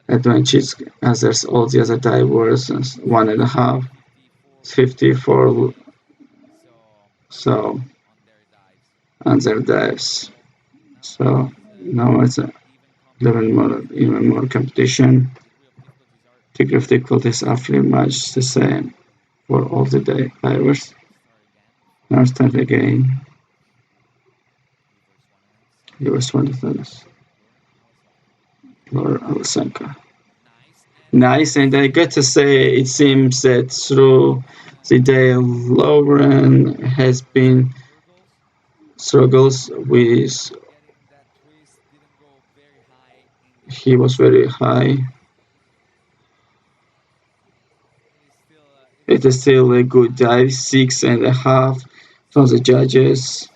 advantage as there's all the other divers 1.5 54 so on their dives. So now it's even more competition. Degree of difficulties are pretty much the same for all the divers. Now start again. Reverse 1 Laura Alessandra. Nice, and I got to say, it seems that through the day, Lauren has been struggles with. He was very high. It is still a good dive, 6.5 from the judges.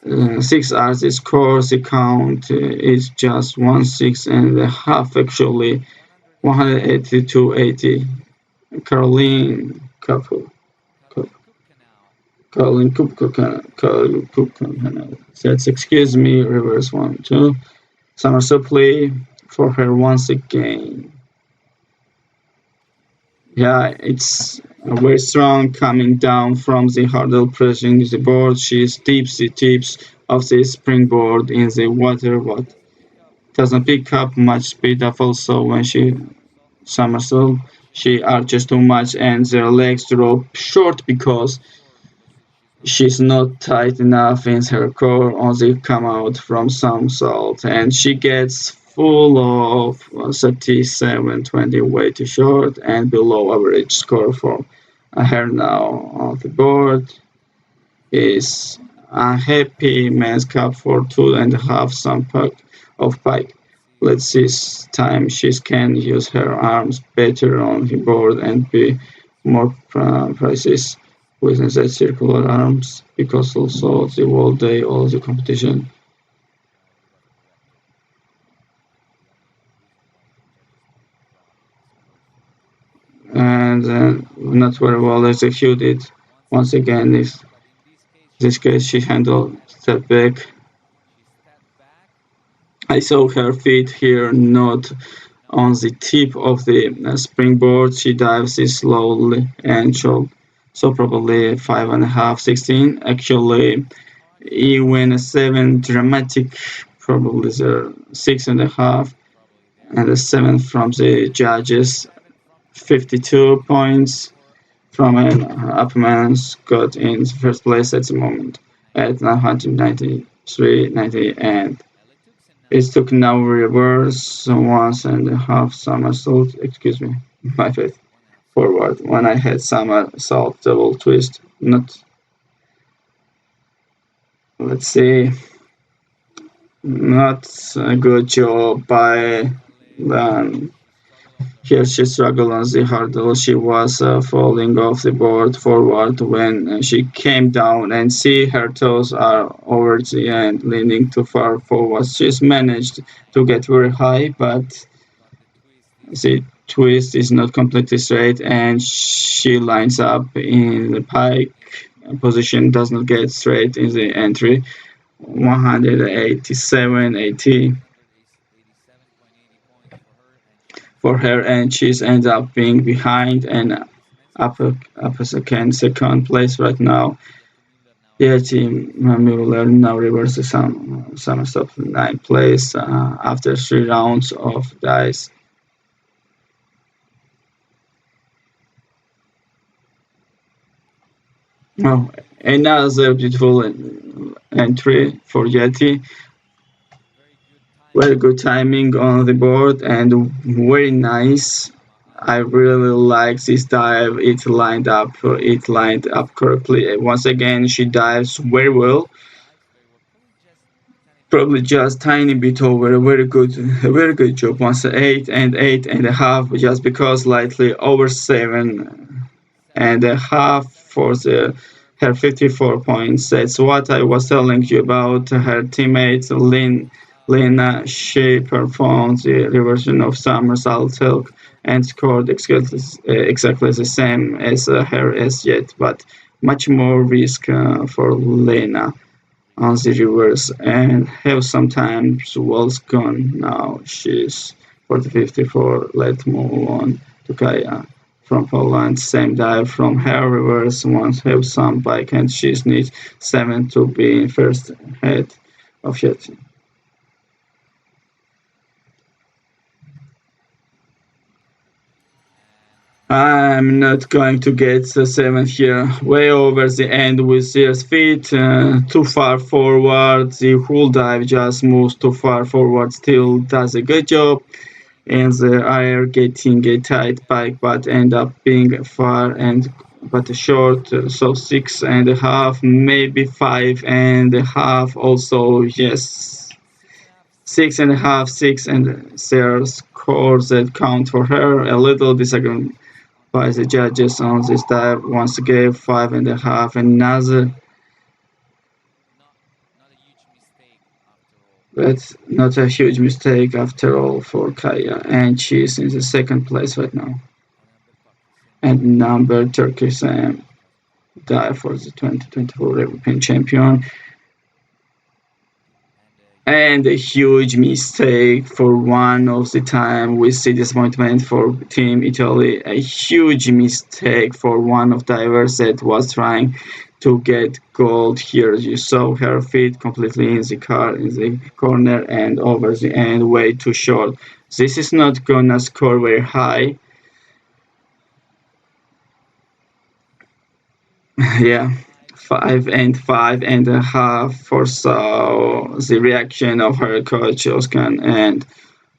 6 as the score, the count is just 1.6.5 actually, 180 to 80. Caroline Couple. Caroline Kupko says, excuse me, reverse 1, 2. Somersault play for her once again. Yeah, it's very strong coming down from the hurdle, pressing the board. She steeps the tips of the springboard in the water, but doesn't pick up much speed up also when she somersault. She arches too much and their legs drop short because she's not tight enough in her core on the come out from somersault, and she gets full of 37.20, way too short and below average score for her now on the board is a happy men's cup for 2.5 some pack of pike. Let's see this time she can use her arms better on the board and be more precise with the circular arms, because also the whole day all the competition. And not very well executed. Once again, in this case she handled step back. I saw her feet here not on the tip of the springboard. She dives it slowly and so probably 5.5, 16. Actually, even a 7 dramatic, probably the 6.5, and a 7 from the judges. 52 points from an Upman's got in first place at the moment at 993, 90, and it took now reverse 1.5 somersault, excuse me, my faith, forward when I had somersault double twist, not, let's see, not a good job by then. Here she struggled on the hurdle. She was falling off the board forward when she came down, and see her toes are over the end, leaning too far forward. She's managed to get very high, but the twist is not completely straight, and she lines up in the pike position, does not get straight in the entry. 187.80 for her, and she's ended up being behind and up a second place right now. Yeah, team Mueller now reverses some somersault 9th place after 3 rounds of dice. Oh, another beautiful entry for Yeti. Very good timing on the board and very nice. I really like this dive. It lined up correctly. Once again, she dives very well. Probably just tiny bit over. A very good job. Once 8.5, just because slightly over 7.5 for her 54 points. That's what I was telling you about her teammate Lena. She performed the reversion of somersault silk and scored exactly the same as her as yet, but much more risk for Lena on the reverse and have sometimes was gone. Now she's 40-54. Let's move on to Kaya from Poland. Same dive from her reverse. Once have some bike and she needs 7 to be in first head of Yeti. I'm not going to get the 7th here. Way over the end with their feet, too far forward. The whole dive just moves too far forward, still does a good job. And the air getting a tight bike, but end up being far and but short. So 6.5, maybe 5.5. Also, yes. 6.5, 6, and there scores that count for her. A little disagreement by the judges on this dive once gave 5.5. Another, but not a huge mistake after all for Kaya, and she's in the second place right now. And number Turkish dive for the 2024 European champion. And a huge mistake for one of the time we see disappointment for Team Italy. A huge mistake for one of divers that was trying to get gold here. You saw her feet completely in the car in the corner and over the end way too short. This is not gonna score very high. Yeah, 5.5 for so the reaction of her coach Oskan and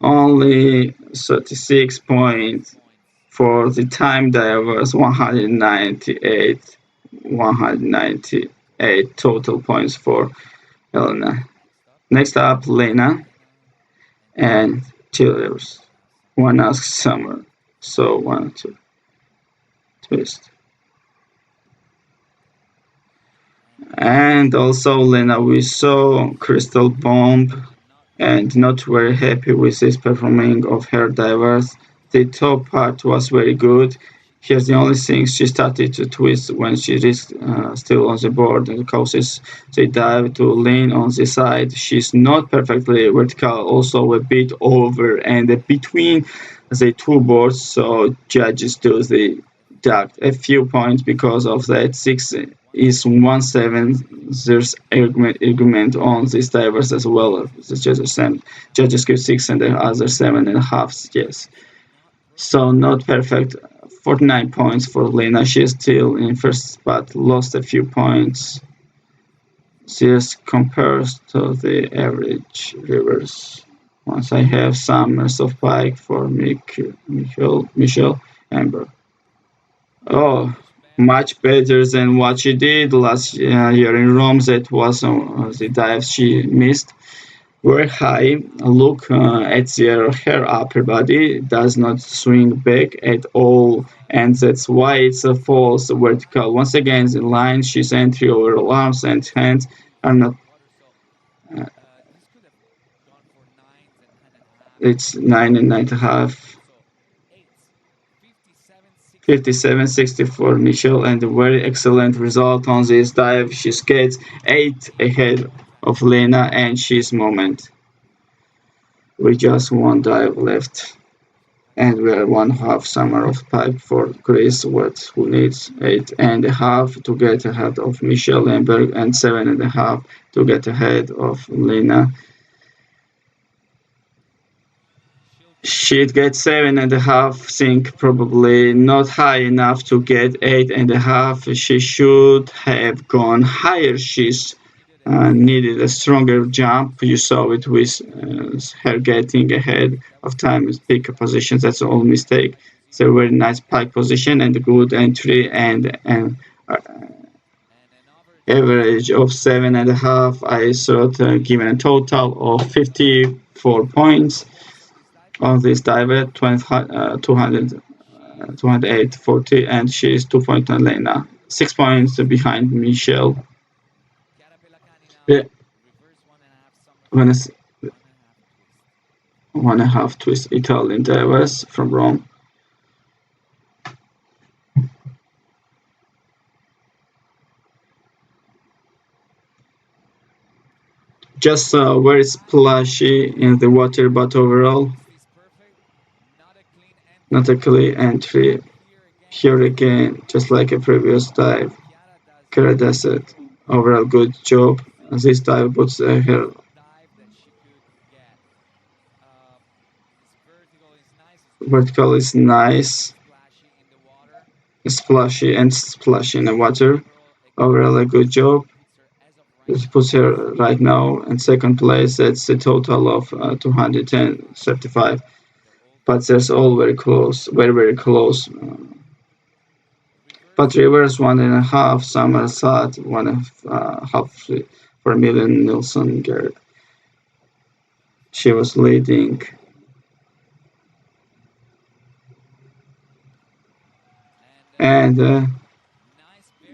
only 36 points for the time divers 198 total points for Elena. Next up Lena and Chillers. One asks Summer. So 1 2 twist. And also Lena we saw Crystal Bomb and not very happy with this performing of her divers. The top part was very good. Here's the only thing she started to twist when she is still on the board and causes the dive to lean on the side. She's not perfectly vertical, also a bit over and between the two boards, so judges do the deduct a few points because of that. 6 is 1-7. There's argument on these divers as well. The judges give 6 and the other 7.5. Yes. So not perfect. 49 points for Lena. She's still in first spot. Lost a few points. This compares to the average rivers. Once I have some soft bike for Michelle Amber. Oh, much better than what she did last year in Rome. That was the dive she missed. Very high. Look at her upper body does not swing back at all, and that's why it's a false vertical. Once again, the line she's entry over arms and hands are not. Uh, it's 9.5. 57-64 Michelle and a very excellent result on this dive. She skates 8 ahead of Lena and she's moment. We just one dive left and we're 1/2 summer of pipe for Chris Watts who needs 8.5 to get ahead of Michelle Lemberg and 7.5 to get ahead of Lena. She'd get 7.5, think probably not high enough to get 8.5. She should have gone higher. She's needed a stronger jump. You saw it with her getting ahead of time pick positions. That's all mistake. It's a very nice pike position and a good entry and an average of 7.5. I thought given a total of 54 points on this diver, 200, 208.40, and she is 2 points Lena. 6 points behind Michelle. Yeah, 1.5 twist Italian divers from Rome. Just very splashy in the water, but overall not a clean entry. Here again, just like a previous dive, Kara does it. Overall good job. This dive puts her vertical is nice, splashy and splashy in the water. Overall a good job. This puts her right now in second place. That's a total of 235. But there's all very close, very very close. But reverse 1.5, somersault 1.5 for Million Nilsson Gerd. She was leading. And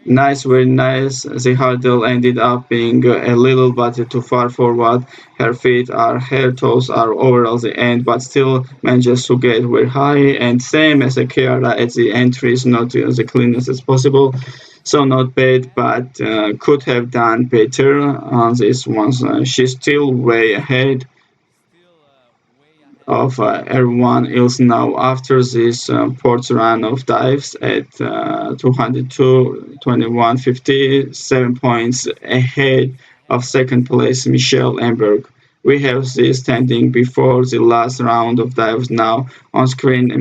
nice, very nice. The hurdle ended up being a little bit too far forward. Her feet are, her toes are over the end, but still manages to get very high. And same as a Kiara at the entries, not as cleanest as possible. So not bad, but could have done better on this one. She's still way ahead of everyone else now after this port run of dives at 202, 21.50, 7 points ahead of second place Michelle Emberg. We have this standing before the last round of dives now on screen.